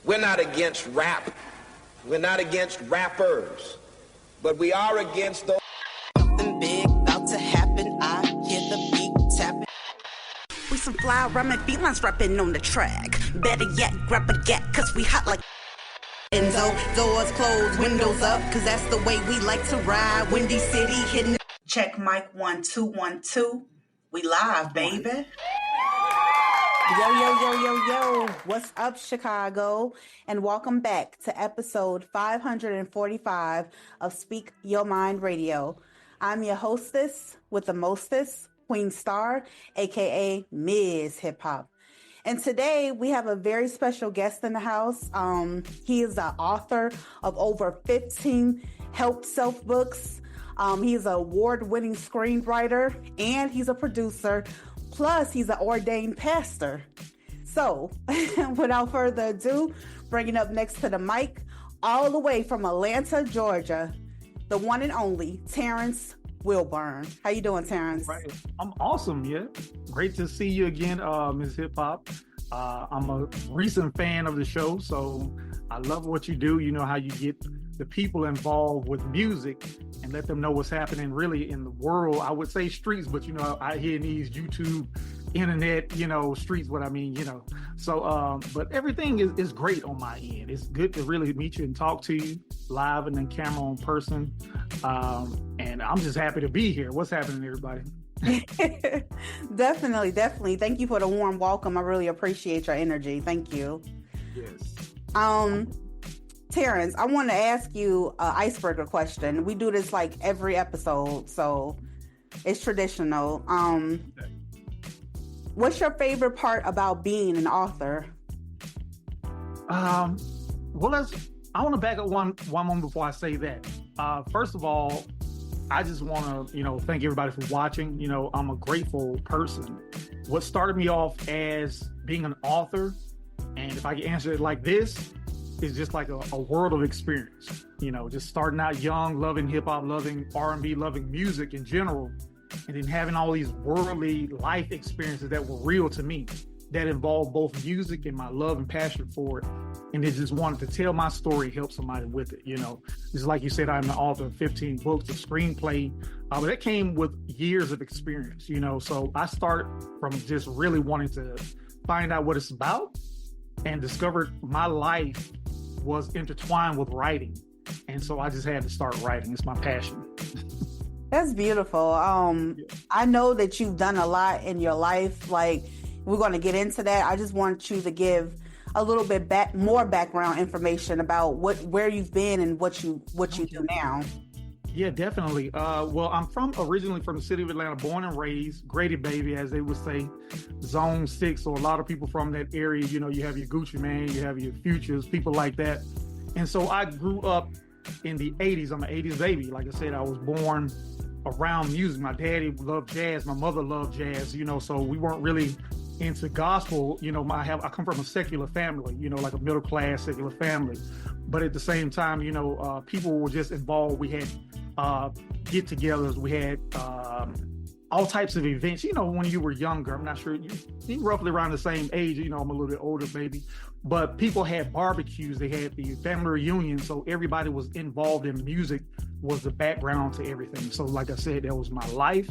We're not against rap. We're not against rappers. But we are against those. Something big about to happen. I hear the beat tapping. We some fly rhyming felines rapping on the track. Better yet, grab a gat, cause we hot like Enzo, doors closed, windows up, cause that's the way we like to ride. Windy City hitting. check mic 1 2 1 2. We live, baby. Yo. What's up, Chicago? And welcome back to episode 545 of Speak Your Mind Radio. I'm your hostess with the mostest, Queen Star, aka MzHipHop. And today we have a very special guest in the house. He is the author of over 15 help-self books. He's an award-winning screenwriter, and he's a producer. Plus, he's an ordained pastor. So, without further ado, bringing up next to the mic, all the way from Atlanta, Georgia, the one and only Terrance Wilburn. How you doing, Terrance? Right. I'm awesome, yeah. Great to see you again, MzHipHop. I'm a recent fan of the show, so I love what you do. You know how you get the people involved with music and let them know what's happening really in the world. I would say streets, but out here in these YouTube, internet, streets, what I mean, So, but everything is great on my end. It's good to really meet you and talk to you live and then camera in person. And I'm just happy to be here. What's happening, everybody? Definitely. Thank you for the warm welcome. I really appreciate your energy. Thank you. Yes. Terrance, I want to ask you an icebreaker question. We do this like every episode, so it's traditional. What's your favorite part about being an author? I want to back up one moment before I say that. First of all, I just want to, thank everybody for watching. I'm a grateful person. What started me off as being an author, and if I can answer it like this, is just like a world of experience. Just starting out young, loving hip hop, loving R&B, loving music in general, and then having all these worldly life experiences that were real to me, that involved both music and my love and passion for it. And they just wanted to tell my story, help somebody with it. Just like you said, I'm the author of 15 books, a screenplay, but that came with years of experience, So I start from just really wanting to find out what it's about, and discovered my life was intertwined with writing. And so I just had to start writing. It's my passion. That's beautiful. I know that you've done a lot in your life. Like, we're going to get into that. I just want you to give a little bit more background information about where you've been and what you do now. Yeah, definitely. Well, I'm originally from the city of Atlanta, born and raised, Grady baby, as they would say, Zone 6. So a lot of people from that area, you have your Gucci Mane, you have your Futures, people like that. And so I grew up in the 80s. I'm an 80s baby. Like I said, I was born around music. My daddy loved jazz. My mother loved jazz, so we weren't really into gospel. I come from a secular family, like a middle class secular family. But at the same time, people were just involved. We had get-togethers. We had all types of events. When you were younger, I'm not sure, you roughly around the same age. I'm a little bit older, maybe. But people had barbecues. They had the family reunion. So everybody was involved in music, was the background to everything. So like I said, that was my life.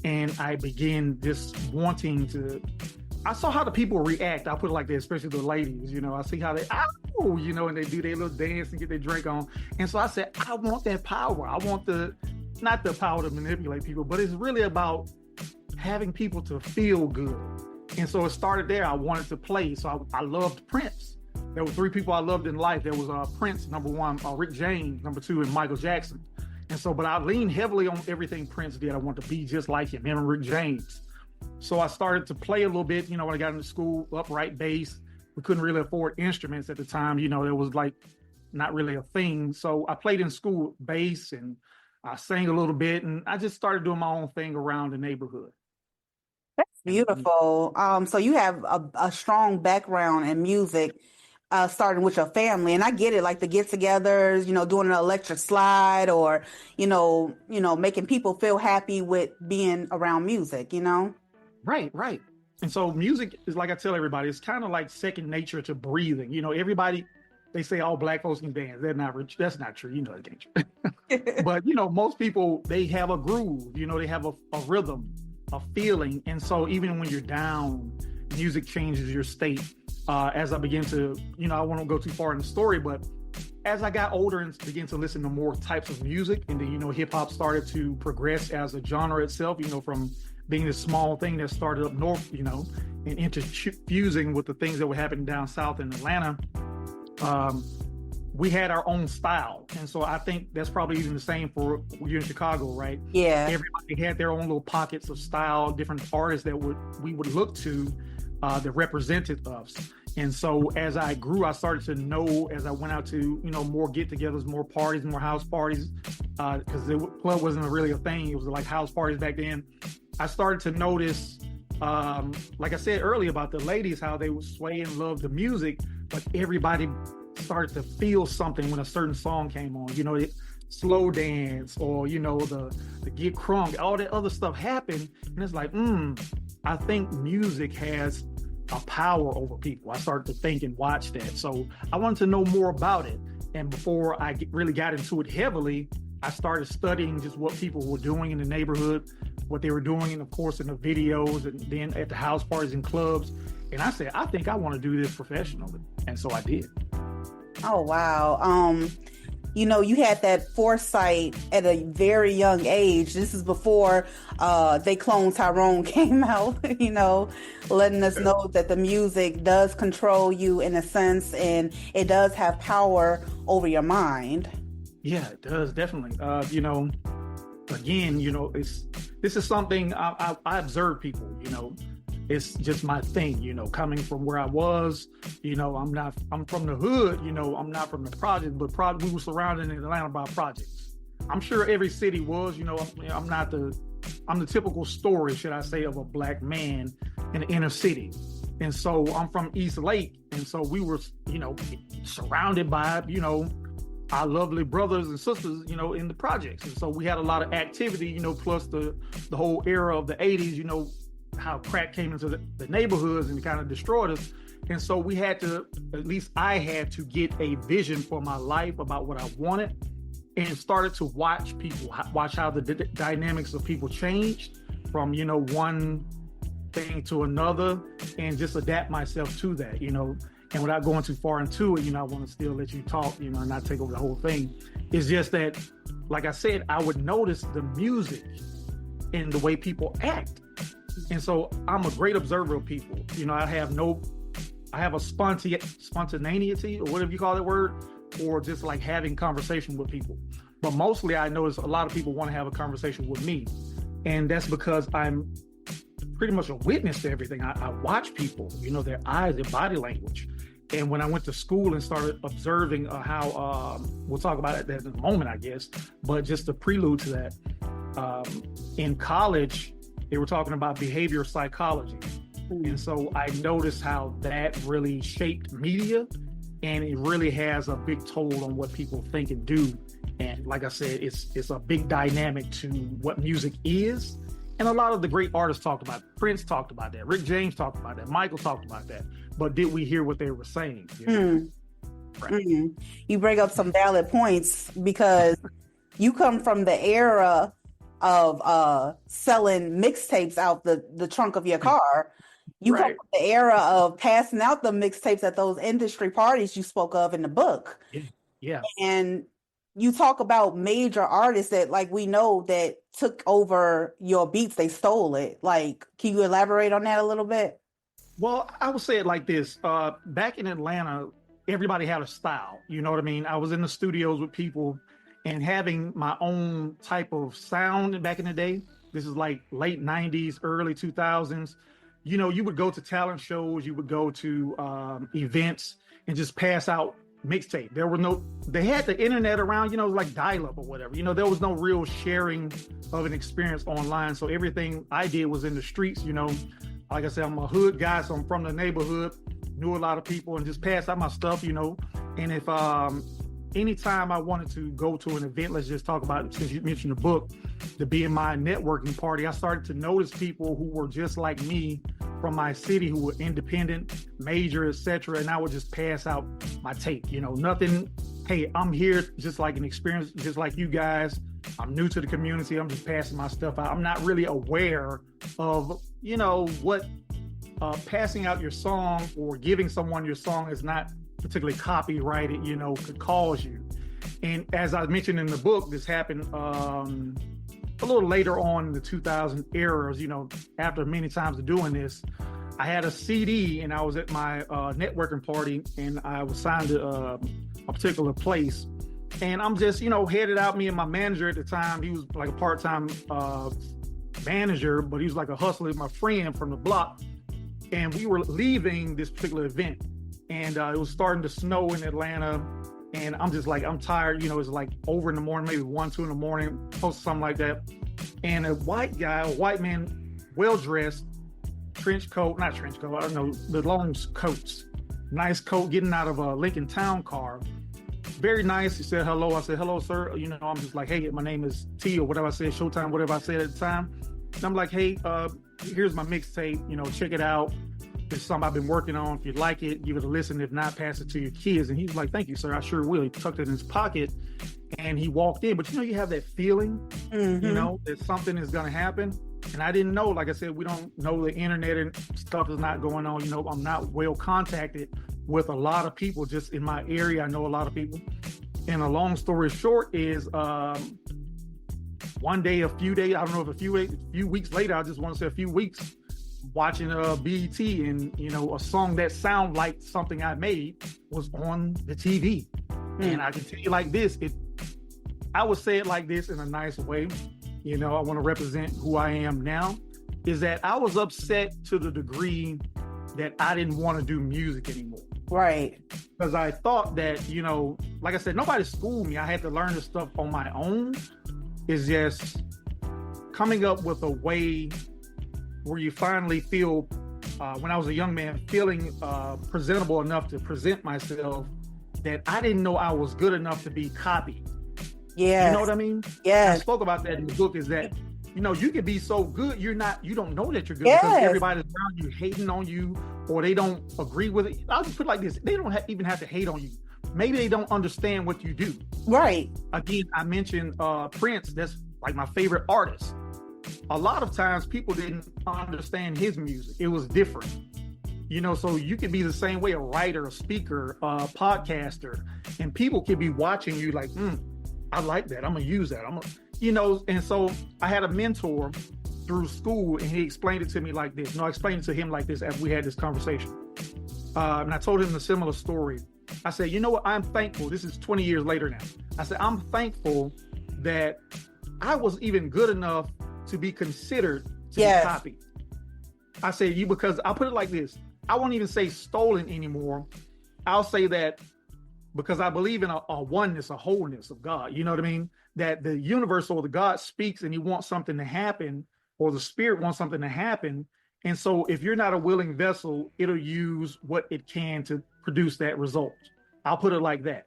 And I began just wanting to, I saw how the people react. I put it like that, especially the ladies, I see how they, and they do their little dance and get their drink on. And so I said, I want that power. I want not the power to manipulate people, but it's really about having people to feel good. And so it started there. I wanted to play. So I loved Prince. There were three people I loved in life. There was Prince, number one, Rick James, number two, and Michael Jackson. And so, but I leaned heavily on everything Prince did. I wanted to be just like him and Rick James. So I started to play a little bit, when I got into school, upright bass. We couldn't really afford instruments at the time. There was like not really a thing. So I played in school bass, and I sang a little bit, and I just started doing my own thing around the neighborhood. That's beautiful. So you have a strong background in music, starting with your family. And I get it, like the get-togethers, doing an electric slide, or, making people feel happy with being around music, Right. And so music is, like I tell everybody, it's kind of like second nature to breathing. You know, everybody, they say all black folks can dance. They're not rich. That's not true. You know, that ain't true. But, you know, most people, they have a groove, you know, they have a rhythm, a feeling. And so even when you're down, music changes your state. As I begin to, you know, I won't go too far in the story, but as I got older and began to listen to more types of music, and then, you know, hip hop started to progress as a genre itself, you know, from being this small thing that started up north, you know, and interfusing with the things that were happening down south in Atlanta, we had our own style. And so I think that's probably even the same for you in Chicago, right? Yeah. Everybody had their own little pockets of style, different artists that we would look to that represented us. And so as I grew, I started to know, as I went out to, you know, more get-togethers, more parties, more house parties, because the club wasn't really a thing. It was like house parties back then. I started to notice, like I said earlier about the ladies, how they would sway and love the music, but everybody started to feel something when a certain song came on. You know, slow dance, or, you know, the get crunk, all that other stuff happened. And it's like, I think music has a power over people. I started to think and watch that. So I wanted to know more about it. And before I really got into it heavily, I started studying just what people were doing in the neighborhood, what they were doing, and of course in the videos, and then at the house parties and clubs. And I said, I think I want to do this professionally. And so I did. Oh, wow. You know, you had that foresight at a very young age. This is before They Clone Tyrone came out, you know, letting us know that the music does control you in a sense, and it does have power over your mind. Yeah, it does, definitely. You know, again, you know, this is something I observe people, you know. It's just my thing, you know, coming from where I was, you know, I'm from the hood, you know, I'm not from the project, but we were surrounded in Atlanta by projects. I'm sure every city was, you know, I'm the typical story, should I say, of a black man in the inner city. And so I'm from East Lake. And so we were, you know, surrounded by, you know, our lovely brothers and sisters, you know, in the projects. And so we had a lot of activity, you know, plus the whole era of the 80s, you know, how crack came into the neighborhoods and kind of destroyed us. And so we had to, at least I had to get a vision for my life about what I wanted, and started to watch people, watch how the dynamics of people changed from, you know, one thing to another, and just adapt myself to that, you know. And without going too far into it, you know, I want to still let you talk, you know, and not take over the whole thing. It's just that, like I said, I would notice the music and the way people act. And so I'm a great observer of people. You know, I have a spontaneity, or whatever you call that word, or just like having conversation with people. But mostly I notice a lot of people want to have a conversation with me. And that's because I'm pretty much a witness to everything. I watch people, you know, their eyes, their body language. And when I went to school and started observing how, we'll talk about it in a moment, I guess, but just a prelude to that, in college, they were talking about behavioral psychology. And so I noticed how that really shaped media, and it really has a big toll on what people think and do. And like I said, it's a big dynamic to what music is. And a lot of the great artists talked about it. Prince talked about that. Rick James talked about that. Michael talked about that. But did we hear what they were saying? You know? Right. You bring up some valid points, because you come from the era of selling mixtapes out the trunk of your car. You come from the era of passing out the mixtapes at those industry parties you spoke of in the book. Yeah. And you talk about major artists that, like, we know that took over your beats, they stole it. Like, can you elaborate on that a little bit? Well, I would say it like this. Back in Atlanta, everybody had a style. You know what I mean? I was in the studios with people and having my own type of sound back in the day. This is like late 90s, early 2000s. You know, you would go to talent shows, you would go to events and just pass out mixtape. They had the internet around, you know, like dial-up or whatever. You know, there was no real sharing of an experience online. So everything I did was in the streets, you know. Like I said, I'm a hood guy, so I'm from the neighborhood, knew a lot of people, and just passed out my stuff, you know. And if anytime I wanted to go to an event, let's just talk about it since you mentioned the book, to be in my networking party, I started to notice people who were just like me from my city who were independent, major, etc., and I would just pass out my tape. Nothing. Hey, I'm here just like an experience, just like you guys. I'm new to the community. I'm just passing my stuff out. I'm not really aware of, what passing out your song or giving someone your song is not particularly copyrighted, could cause you. And as I mentioned in the book, this happened a little later on in the 2000 eras, after many times of doing this. I had a CD and I was at my networking party and I was signed to a particular place. And I'm just, headed out, me and my manager at the time. He was like a part-time manager, but he was like a hustler, my friend from the block. And we were leaving this particular event. And it was starting to snow in Atlanta. And I'm just like, I'm tired. It's like over in the morning, maybe 1, 2 in the morning, something like that. And a white man, well-dressed, not trench coat, I don't know, the long coats, nice coat, getting out of a Lincoln Town car. Very nice. He said hello. I said, hello, sir. I'm just like, hey, my name is T or whatever I said, Showtime, whatever I said at the time. And I'm like, hey, here's my mixtape, check it out. It's something I've been working on. If you like it, give it a listen. If not, pass it to your kids. And he's like, thank you, sir. I sure will. He tucked it in his pocket and he walked in. But you have that feeling, that something is going to happen. And I didn't know, like I said, we don't know the internet and stuff is not going on. I'm not well contacted with a lot of people just in my area. I know a lot of people. And a long story short is one day, a few days, I don't know if a few weeks later, I just want to say a few weeks, watching BET and, a song that sounded like something I made was on the TV. And I can tell you like this, I would say it like this in a nice way. I want to represent who I am now, is that I was upset to the degree that I didn't want to do music anymore. Right. Because I thought that, like I said, nobody schooled me. I had to learn this stuff on my own. It's just coming up with a way where you finally feel, when I was a young man, feeling presentable enough to present myself, that I didn't know I was good enough to be copied. Yeah. You know what I mean? Yeah. I spoke about that in the book, is that, you can be so good, you don't know that you're good because everybody's around you hating on you or they don't agree with it. I'll just put it like this. They don't even have to hate on you. Maybe they don't understand what you do. Right. Again, I mentioned Prince. That's like my favorite artist. A lot of times people didn't understand his music. It was different. So you could be the same way, a writer, a speaker, a podcaster, and people could be watching you like, I like that. I'm going to use that. And so I had a mentor through school and he explained it to me like this. I explained it to him like this as we had this conversation. And I told him a similar story. I said, you know what? I'm thankful. This is 20 years later now. I said, I'm thankful that I was even good enough to be considered to be copied. I say because I'll put it like this. I won't even say stolen anymore. I'll say that because I believe in a oneness, a wholeness of God. You know what I mean? That the universe or the God speaks and he wants something to happen, or the spirit wants something to happen. And so if you're not a willing vessel, it'll use what it can to produce that result. I'll put it like that.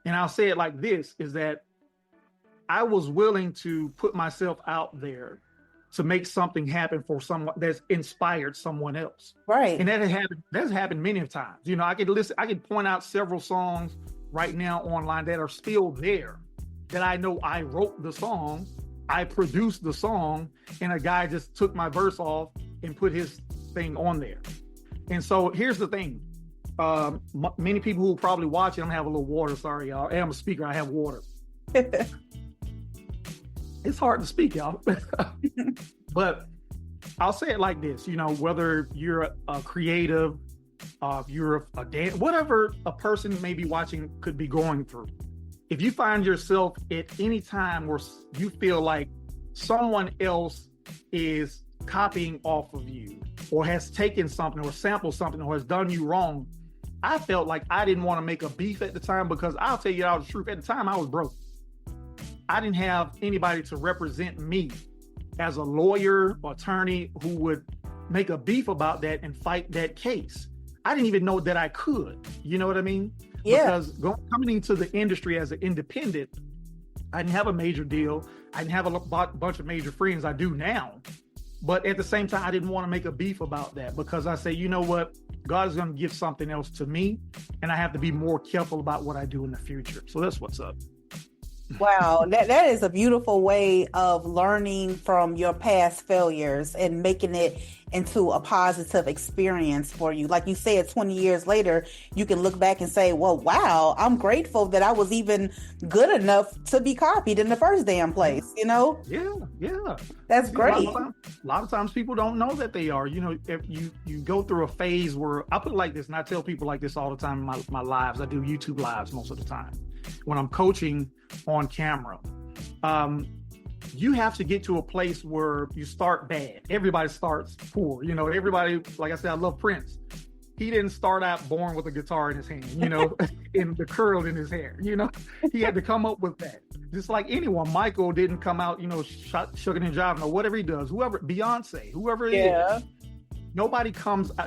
And I'll say it like this, is that I was willing to put myself out there to make something happen for someone that's inspired someone else. Right. And that's happened many times. I could point out several songs right now online that are still there that I know I wrote the song, I produced the song, and a guy just took my verse off and put his thing on there. And so here's the thing. Many people who probably watch it, I'm gonna have a little water. Sorry, y'all. I'm a speaker. I have water. It's hard to speak, y'all. But I'll say it like this, whether you're a creative, if you're a dance, whatever a person may be watching could be going through. If you find yourself at any time where you feel like someone else is copying off of you or has taken something or sampled something or has done you wrong, I felt like I didn't want to make a beef at the time, because I'll tell you all the truth. At the time, I was broke. I didn't have anybody to represent me as a lawyer or attorney who would make a beef about that and fight that case. I didn't even know that I could. You know what I mean? Yeah. Because coming into the industry as an independent, I didn't have a major deal. I didn't have a bunch of major friends. I do now. But at the same time, I didn't want to make a beef about that, because I say, you know what, God is going to give something else to me, and I have to be more careful about what I do in the future. So that's what's up. Wow, that is a beautiful way of learning from your past failures and making it into a positive experience for you. Like you said, 20 years later, you can look back and say, well, wow, I'm grateful that I was even good enough to be copied in the first damn place, you know? Yeah. That's great. A lot of times people don't know that they are. You know, if you go through a phase where, I put it like this, and I tell people like this all the time in my lives. I do YouTube lives most of the time when I'm coaching on camera. You have to get to a place where you start bad. Everybody starts poor. You know, everybody, like I said, I love Prince. He didn't start out born with a guitar in his hand, you know, and the curl in his hair, you know. He had to come up with that. Just like anyone. Michael didn't come out, you know, shucking and jiving or whatever he does. Whoever, Beyonce, whoever it is. Nobody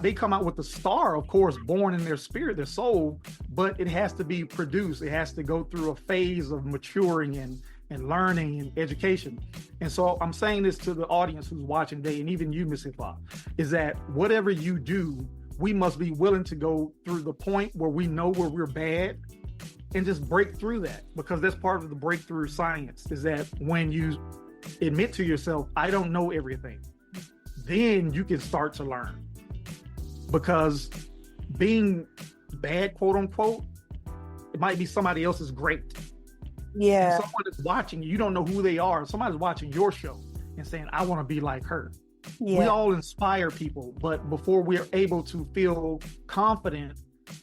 they come out with the star, of course, born in their spirit, their soul, but it has to be produced. It has to go through a phase of maturing and learning and education. And so I'm saying this to the audience who's watching today, and even you, MzHipHop, is that whatever you do, we must be willing to go through the point where we know where we're bad and just break through that, because that's part of the breakthrough science, is that when you admit to yourself, I don't know everything, then you can start to learn. Because being bad, quote unquote, it might be somebody else's great. Yeah. And someone is watching you don't know who they are. Somebody's watching your show and saying, I want to be like her. Yeah. We all inspire people, but before we're able to feel confident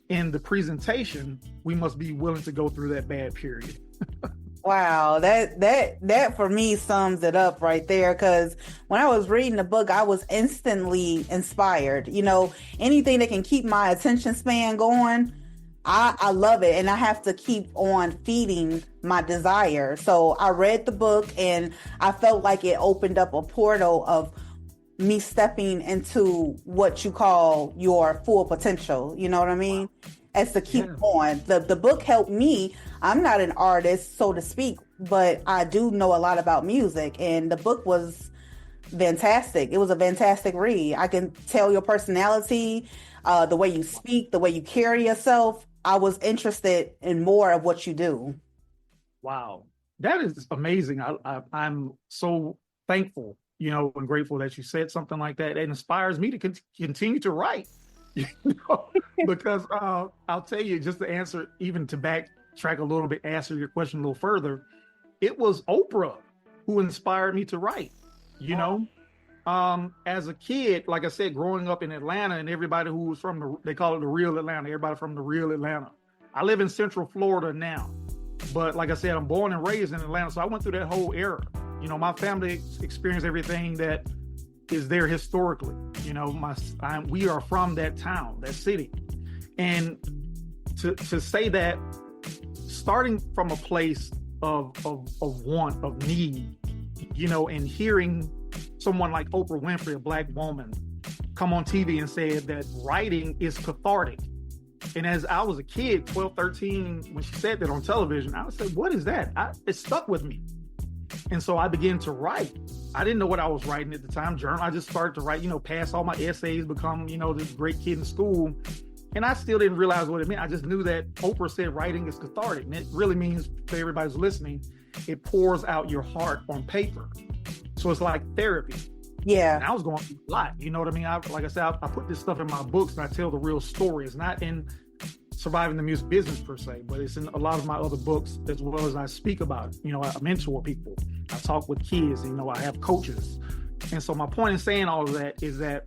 in the presentation, we must be willing to go through that bad period. Wow, that for me sums it up right there, because when I was reading the book, I was instantly inspired. You know, anything that can keep my attention span going, I love it, and I have to keep on feeding my desire. So I read the book, and I felt like it opened up a portal of me stepping into what you call your full potential. You know what I mean? As to keep going. The book helped me. I'm not an artist, so to speak, but I do know a lot about music, and the book was fantastic. It was a fantastic read. I can tell your personality, the way you speak, the way you carry yourself. I was interested in more of what you do. Wow. That is amazing. I'm so thankful, you know, and grateful that you said something like that. It inspires me to continue to write. You know, because I'll tell you, just to answer, even to backtrack a little bit, answer your question a little further, it was Oprah who inspired me to write. You know, as a kid, like I said, growing up in Atlanta, and everybody who was from they call it the real Atlanta, everybody from the real Atlanta. I live in Central Florida now, but like I said, I'm born and raised in Atlanta, so I went through that whole era. You know, my family experienced everything that is there historically. You know, we are from that town, that city. And to say that, starting from a place of want, of need, you know, and hearing someone like Oprah Winfrey, a Black woman, come on TV and said that writing is cathartic. And as I was a kid, 12, 13, when she said that on television, I said, what is that? It stuck with me. And so I began to write. I didn't know what I was writing at the time, journal. I just started to write, you know, pass all my essays, become, you know, this great kid in school. And I still didn't realize what it meant. I just knew that Oprah said writing is cathartic. And it really means, for everybody who's listening, it pours out your heart on paper. So it's like therapy. Yeah. And I was going through a lot. You know what I mean? Like I said, I put this stuff in my books and I tell the real story. It's not in surviving the music business per se, but it's in a lot of my other books, as well as I speak about it. You know, I mentor people. I talk with kids. You know, I have coaches. And so my point in saying all of that is that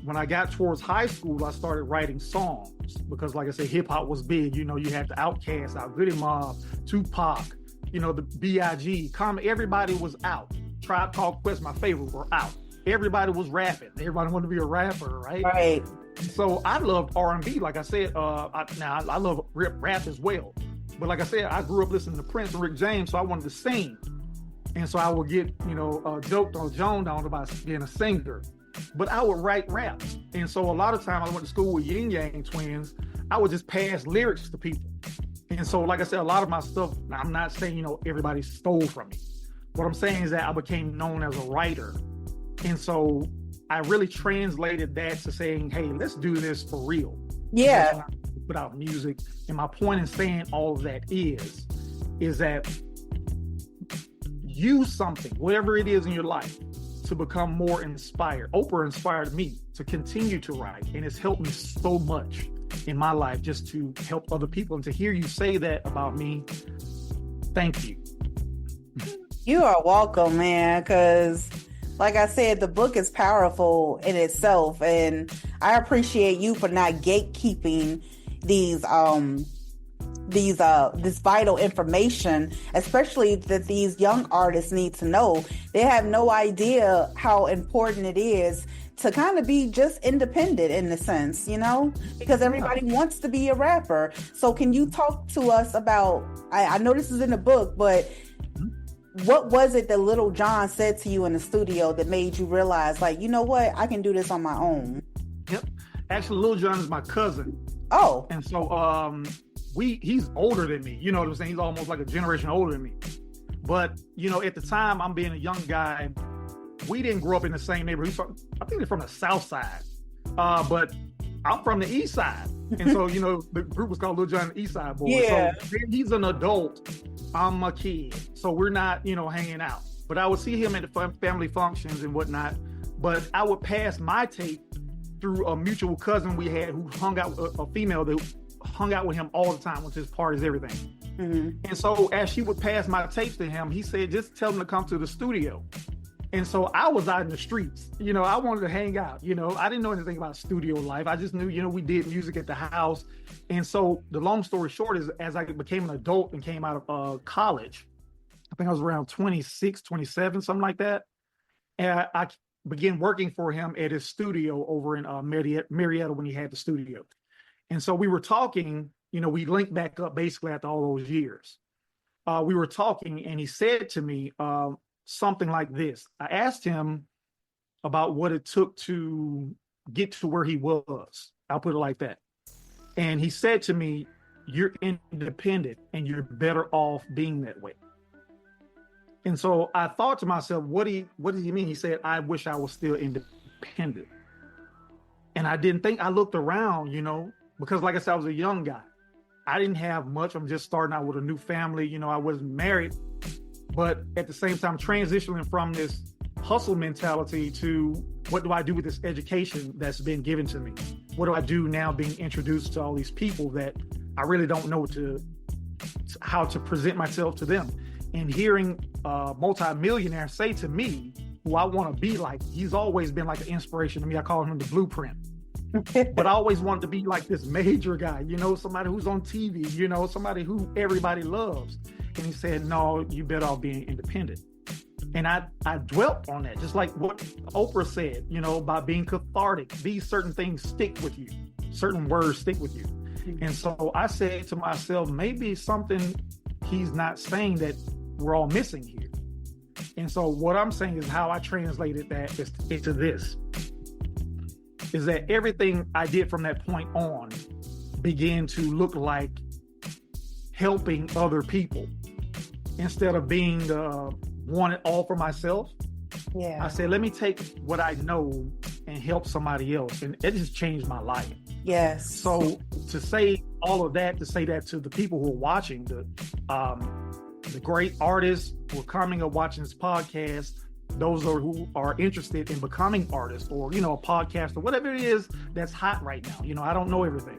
when I got towards high school, I started writing songs because, like I said, hip hop was big. You know, you had the Outkast out, Goody Mob, Tupac, you know, the B.I.G., Common. Everybody was out. Tribe Called Quest, my favorite, were out. Everybody was rapping. Everybody wanted to be a rapper, right? Right. So I loved R&B. Like I said, I love rap as well. But like I said, I grew up listening to Prince and Rick James, so I wanted to sing. And so I would get, you know, joked on, joned on about being a singer. But I would write raps. And so a lot of times I went to school with Yin Yang twins. I would just pass lyrics to people. And so, like I said, a lot of my stuff, I'm not saying, you know, everybody stole from me. What I'm saying is that I became known as a writer And so I really translated that to saying, hey, let's do this for real. Yeah. Put out music. And my point in saying all of that is that use something, whatever it is in your life, to become more inspired. Oprah inspired me to continue to write, and it's helped me so much in my life just to help other people. And to hear you say that about me, thank you. You are welcome, man, because like I said, the book is powerful in itself, and I appreciate you for not gatekeeping this vital information, especially that these young artists need to know. They have no idea how important it is to kind of be just independent in a sense, you know, because everybody wants to be a rapper. So can you talk to us about, I know this is in the book, but what was it that Little John said to you in the studio that made you realize, like, you know what, I can do this on my own? Yep. Actually, Little John is my cousin. Oh. And so he's older than me. You know what I'm saying? He's almost like a generation older than me. But, you know, at the time, I'm being a young guy, we didn't grow up in the same neighborhood. I think they're from the South Side. But I'm from the East Side. And so, you know, the group was called Little John and the East Side Boys. Yeah. So he's an adult. I'm a kid. So we're not, you know, hanging out. But I would see him at the family functions and whatnot. But I would pass my tape through a mutual cousin we had who hung out with a female that hung out with him all the time, with his parties, everything. Mm-hmm. And so as she would pass my tapes to him, he said, just tell him to come to the studio. And so I was out in the streets, you know, I wanted to hang out, you know, I didn't know anything about studio life. I just knew, you know, we did music at the house. And so the long story short is, as I became an adult and came out of college, I think I was around 26, 27, something like that. And I began working for him at his studio over in Marietta when he had the studio. And so we were talking, you know, we linked back up basically after all those years. We were talking and he said to me, something like this. I asked him about what it took to get to where he was. I'll put it like that. And he said to me, you're independent and you're better off being that way. And so I thought to myself, what does he mean? He said, I wish I was still independent. And I didn't think, I looked around, you know, because like I said, I was a young guy. I didn't have much. I'm just starting out with a new family. You know, I wasn't married. But at the same time, transitioning from this hustle mentality to what do I do with this education that's been given to me? What do I do now being introduced to all these people that I really don't know how to present myself to them? And hearing a multi-millionaire say to me, who I want to be like, he's always been like an inspiration to me. I call him the blueprint. But I always wanted to be like this major guy, you know, somebody who's on TV, you know, somebody who everybody loves. And he said, no, you better off being independent. And I dwelt on that, just like what Oprah said, you know, about being cathartic. These certain things stick with you. Certain words stick with you. And so I said to myself, maybe something he's not saying that we're all missing here. And so what I'm saying is how I translated that into this, is that everything I did from that point on began to look like helping other people instead of being the want it all for myself. Yeah. I said, let me take what I know and help somebody else. And it just changed my life. Yes. So to say all of that, to say that to the people who are watching, the great artists who are coming or watching this podcast, those who are interested in becoming artists or, you know, a podcast or whatever it is that's hot right now. You know, I don't know everything.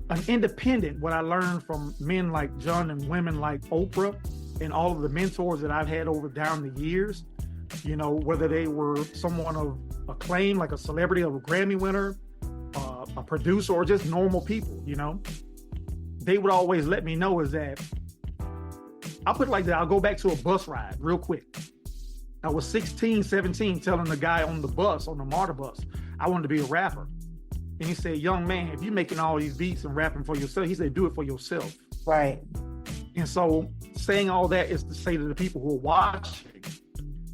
An independent, what I learned from men like John and women like Oprah and all of the mentors that I've had over down the years, you know, whether they were someone of acclaim, like a celebrity or a Grammy winner, a producer, or just normal people, you know, they would always let me know is that, I'll put it like that, I'll go back to a bus ride real quick. I was 16, 17, telling the guy on the bus, on the MARTA bus, I wanted to be a rapper. And he said, young man, if you're making all these beats and rapping for yourself, he said, do it for yourself. Right. And so saying all that is to say to the people who are watching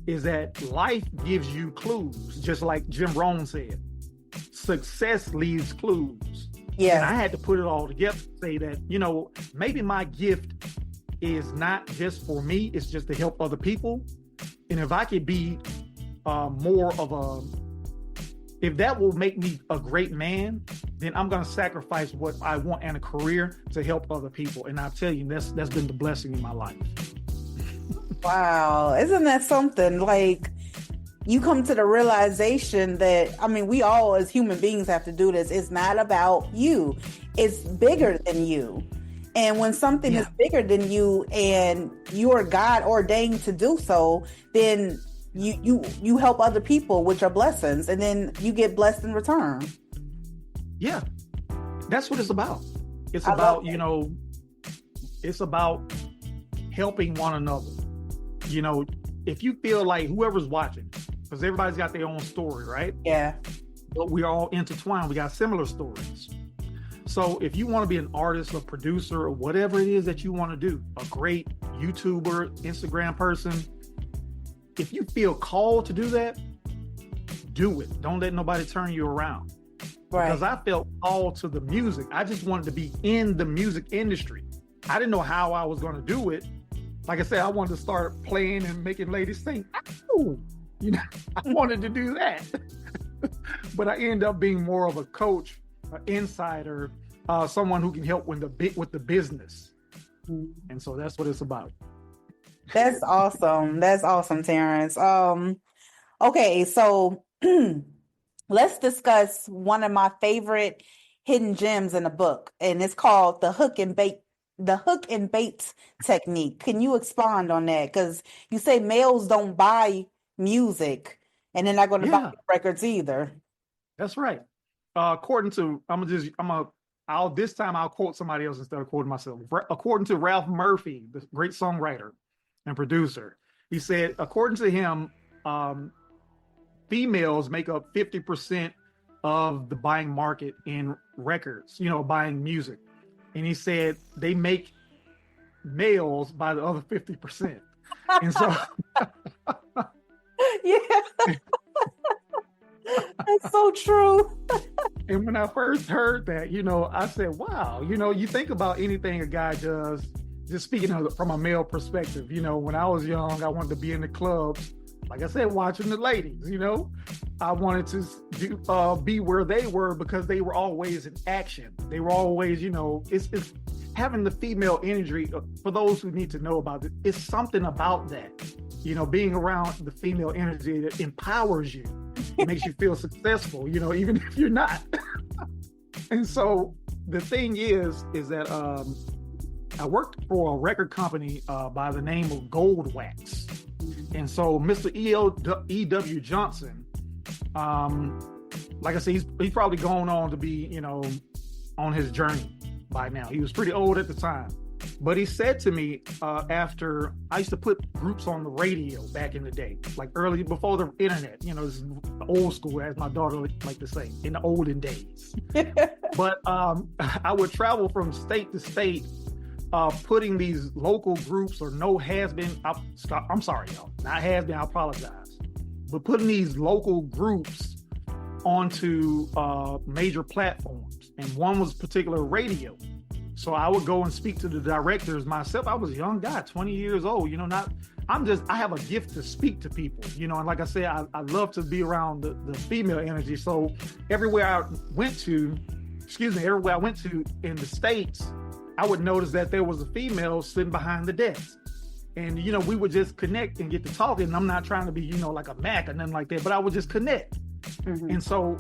is that life gives you clues, just like Jim Rohn said. Success leaves clues. Yeah. And I had to put it all together to say that, you know, maybe my gift is not just for me, it's just to help other people. And if I could be more of a, if that will make me a great man, then I'm going to sacrifice what I want in a career to help other people. And I'll tell you, that's been the blessing in my life. Wow. Isn't that something? Like, you come to the realization that, I mean, we all as human beings have to do this. It's not about you. It's bigger than you. And when something is bigger than you and you're God ordained to do so, then you help other people, which are blessings, and then you get blessed in return. Yeah. That's what it's about. It's about, it's about helping one another. If you feel like whoever's watching, because everybody's got their own story, right? Yeah. But we're all intertwined. We got similar stories. So if you want to be an artist or producer or whatever it is that you want to do, a great YouTuber, Instagram person, if you feel called to do that, do it. Don't let nobody turn you around. Right. Because I felt called to the music. I just wanted to be in the music industry. I didn't know how I was going to do it. Like I said, I wanted to start playing and making ladies sing. Ow! I wanted to do that. But I ended up being more of a coach, an insider, someone who can help with the business. And so that's what it's about. That's awesome. That's awesome, Terrance. Okay, so let's discuss one of my favorite hidden gems in the book, and it's called the hook and bait technique. Can you expand on that? Because you say males don't buy music, and they're not going to buy records either. That's right. According to, this time I'll quote somebody else instead of quoting myself. According to Ralph Murphy, the great songwriter and producer, he said, according to him, females make up 50% of the buying market in records, buying music. And he said they make males by the other 50%. And so yeah. That's so true. And when I first heard that, I said, wow, you think about anything a guy does, just speaking from a male perspective, when I was young, I wanted to be in the clubs, like I said, watching the ladies, I wanted to be where they were because they were always in action. They were always, it's having the female energy. For those who need to know about it, it's something about that, being around the female energy that empowers you. It makes you feel successful, even if you're not. And so the thing is that I worked for a record company by the name of Gold Wax. And so Mr. E.W. Johnson, like I said, he's probably gone on to be, on his journey by now. He was pretty old at the time. But he said to me after, I used to put groups on the radio back in the day, like early before the internet, this is old school, as my daughter would like to say, in the olden days. But I would travel from state to state, putting these local groups or I'm sorry, y'all, not has been, I apologize, but putting these local groups onto major platforms. And one was particular radio. So I would go and speak to the directors myself. I was a young guy, 20 years old, I have a gift to speak to people, and like I said, I love to be around the female energy. So everywhere I went to in the States, I would notice that there was a female sitting behind the desk. And, we would just connect and get to talking. And I'm not trying to be, like a Mac or nothing like that, but I would just connect. Mm-hmm. And so,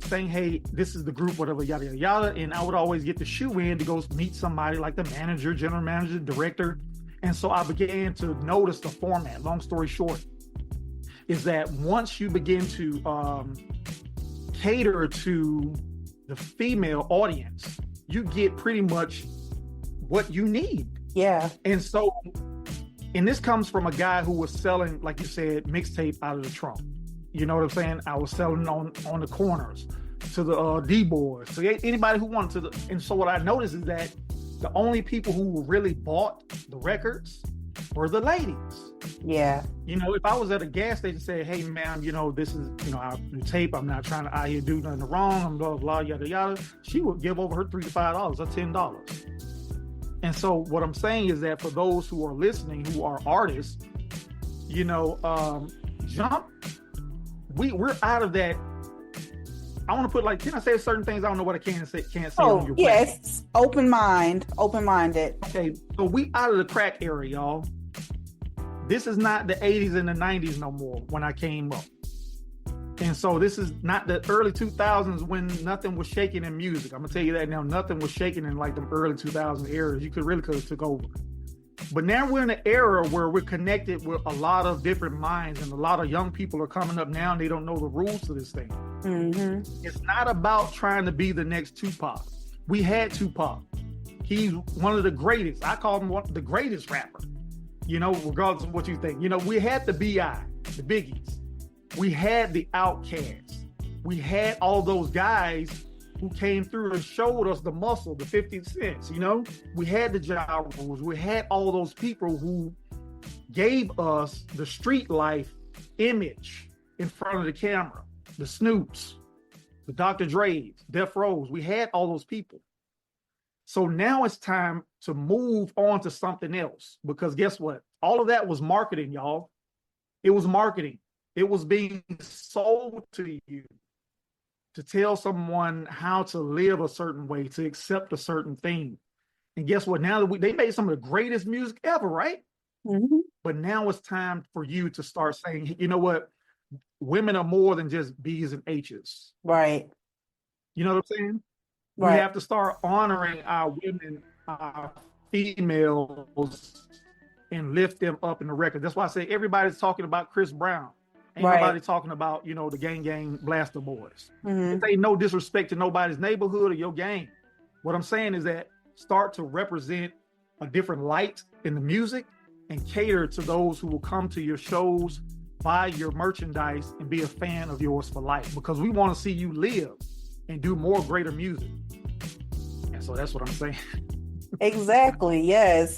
saying, hey, this is the group, whatever, yada, yada, yada. And I would always get the shoe in to go meet somebody like the manager, general manager, director. And so I began to notice the format. Long story short, is that once you begin to cater to the female audience, you get pretty much what you need. Yeah. And so, and this comes from a guy who was selling, like you said, mixtape out of the trunk. You know what I'm saying? I was selling on the corners to the D-boys, to anybody who wanted to. And so what I noticed is that the only people who really bought the records were the ladies. Yeah. If I was at a gas station and said, hey, ma'am, this is, our new tape. I'm not trying to out here do nothing wrong. I'm blah, blah, yada, yada. She would give over her $3 to $5 or $10. And so what I'm saying is that for those who are listening, who are artists, jump, we're out of that. I want to put like, can I say certain things? I don't know what I can and say, can't say on your yes, open-minded. Okay, so we out of the crack era, y'all. This is not the 80s and the 90s no more when I came up. And so this is not the early 2000s when nothing was shaking in music. I'm going to tell you that now. Nothing was shaking in like the early 2000s eras. You could have took over. But now we're in an era where we're connected with a lot of different minds, and a lot of young people are coming up now and they don't know the rules to this thing. Mm-hmm. It's not about trying to be the next Tupac. We had Tupac. He's one of the greatest. I call him the greatest rapper, you know, regardless of what you think. You know, we had the B.I., the Biggies. We had the Outkast. We had all those guys who came through and showed us the muscle, the 50 Cents, you know? We had the Ja Rules. We had all those people who gave us the street life image in front of the camera. The Snoops, the Dr. Dre's, Death Rows. We had all those people. So now it's time to move on to something else, because guess what? All of that was marketing, y'all. It was marketing. It was being sold to you to tell someone how to live a certain way, to accept a certain thing. And guess what? Now that they made some of the greatest music ever, right? Mm-hmm. But now it's time for you to start saying, you know what? Women are more than just B's and H's. Right. You know what I'm saying? Right. We have to start honoring our women, our females, and lift them up in the record. That's why I say everybody's talking about Chris Brown. Ain't nobody talking about, you know, the gang blaster boys. Mm-hmm. It ain't no disrespect to nobody's neighborhood or your gang. What I'm saying is that start to represent a different light in the music and cater to those who will come to your shows, buy your merchandise, and be a fan of yours for life, because we want to see you live and do more greater music. And so that's what I'm saying. Exactly. Yes.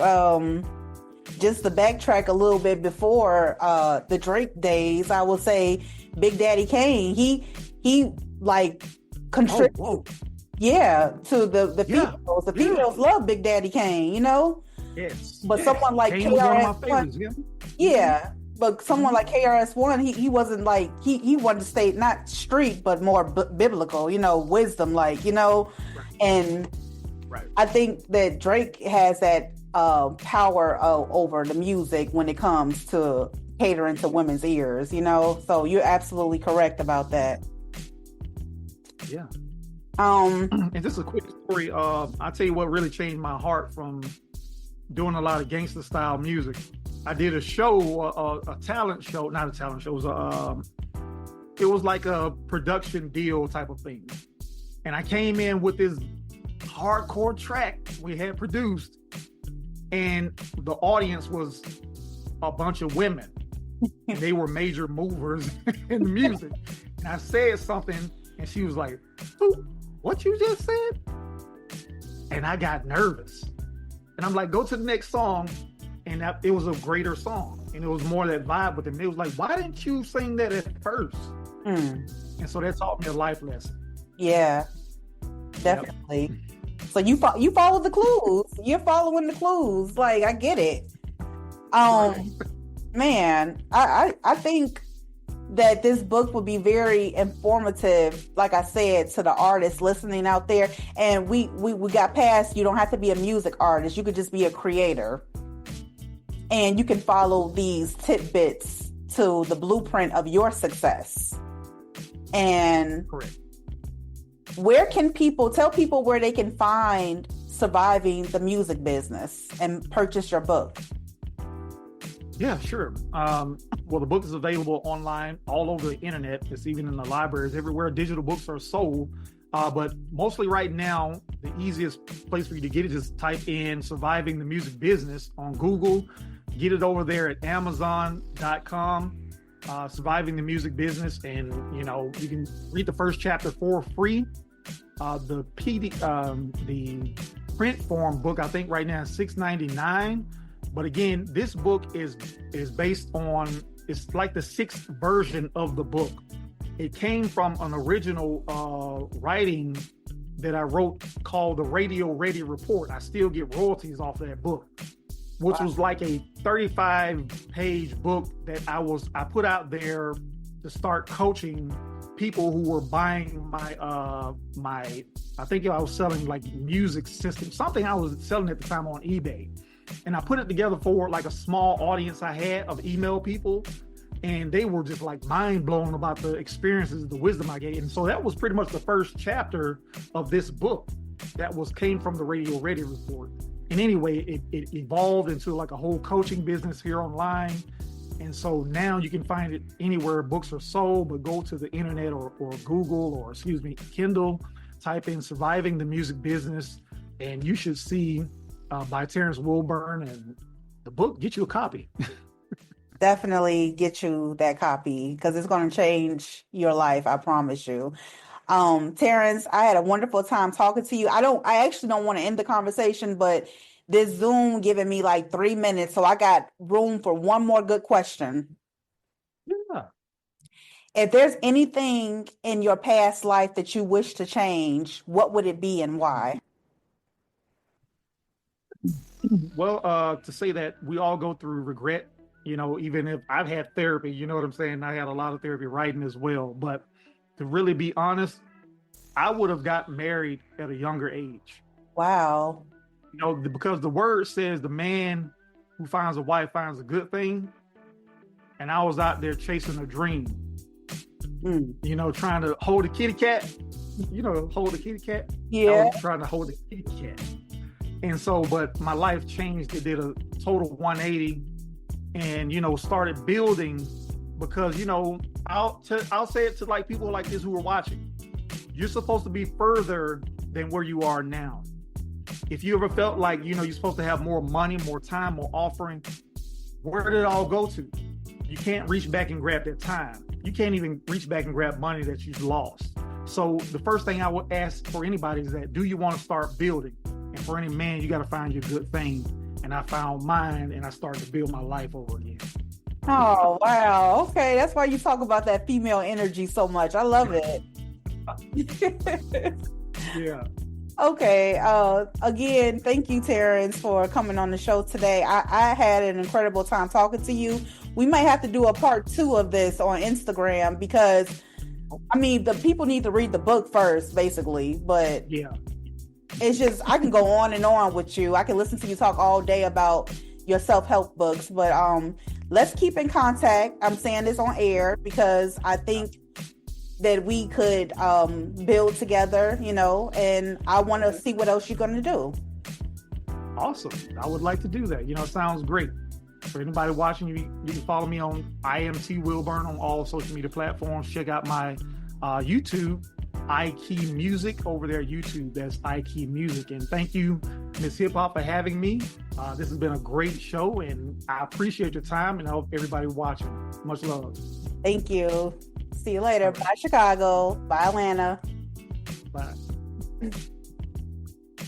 Just to backtrack a little bit before the Drake days, I will say Big Daddy Kane, he like contributed, to the females. The females love Big Daddy Kane, you know? Yes. But someone like KRS-One, but someone like KRS-One, he wasn't like, he wanted to stay not street, but more biblical, you know, wisdom, like, you know? Right. And I think that Drake has that power over the music when it comes to catering to women's ears, you know? So you're absolutely correct about that. Yeah. And just a quick story. I'll tell you what really changed my heart from doing a lot of gangster style music. I did a show, a talent show, not a talent show. It was like a production deal type of thing. And I came in with this hardcore track we had produced, and the audience was a bunch of women. And they were major movers in the music. And I said something, and she was like, "What you just said?" And I got nervous. And I'm like, go to the next song. And it was a greater song. And it was more that vibe with them. It was like, why didn't you sing that at first? And so that taught me a life lesson. Yeah, definitely. Yep. So you follow the clues. You're following the clues. Like, I get it. Man, I think that this book would be very informative, like I said, to the artists listening out there. And we got past, you don't have to be a music artist. You could just be a creator. And you can follow these tidbits to the blueprint of your success. And where can tell people where they can find Surviving the Music Business and purchase your book? Yeah, sure. Well, the book is available online all over the internet. It's even in the libraries, everywhere digital books are sold. But mostly right now, the easiest place for you to get it is type in Surviving the Music Business on Google. Get it over there at Amazon.com, Surviving the Music Business. And, you know, you can read the first chapter for free. The print form book, I think right now is $6.99. But again, this book is based on, it's like the 6th version of the book. It came from an original writing that I wrote called the Radio Ready Report. I still get royalties off that book. which was like a 35-page book that I put out there to start coaching people who were buying my I think I was selling like music systems, something I was selling at the time on eBay. And I put it together for like a small audience I had of email people. And they were just like mind blown about the experiences, the wisdom I gave. And so that was pretty much the first chapter of this book that came from the Radio Ready report. And anyway, it evolved into like a whole coaching business here online. And so now you can find it anywhere books are sold, but go to the internet or Google or Kindle, type in Surviving the Music Business, and you should see by Terrance Wilburn, and the book, get you a copy. Definitely get you that copy because it's going to change your life. I promise you. Terrance, I had a wonderful time talking to you. I actually don't want to end the conversation, but this Zoom giving me like 3 minutes. So I got room for one more good question. Yeah. If there's anything in your past life that you wish to change, what would it be and why? Well, to say that we all go through regret, even if I've had therapy, you know what I'm saying? I had a lot of therapy writing as well. But to really be honest, I would have got married at a younger age. Wow. Because the word says the man who finds a wife finds a good thing. And I was out there chasing a dream, trying to hold a kitty cat, hold a kitty cat. Yeah. I was trying to hold a kitty cat. And so, but my life changed. It did a total 180 and, started building because, I'll say it to like people like this who are watching. You're supposed to be further than where you are now. If you ever felt like, you're supposed to have more money, more time, more offering, where did it all go to? You can't reach back and grab that time. You can't even reach back and grab money that you've lost. So the first thing I would ask for anybody is that, do you want to start building? And for any man, you got to find your good thing. And I found mine and I started to build my life over again. Oh, wow. Okay. That's why you talk about that female energy so much. I love it. Yeah. Okay. Again, thank you, Terrance, for coming on the show today. I had an incredible time talking to you. We might have to do a part 2 of this on Instagram because, the people need to read the book first, basically. But yeah, it's just, I can go on and on with you. I can listen to you talk all day about your self-help books. But let's keep in contact. I'm saying this on air because I think that we could build together, and I want to see what else you're going to do. Awesome. I would like to do that. It sounds great. For anybody watching, you can follow me on IMT Wilburn on all social media platforms. Check out my YouTube, iKey Music, over there at YouTube. That's iKey Music. And thank you, MzHipHop, for having me. This has been a great show, and I appreciate your time, and I hope everybody watching. Much love. Thank you. See you later. Bye, Chicago. Bye, Atlanta. Bye.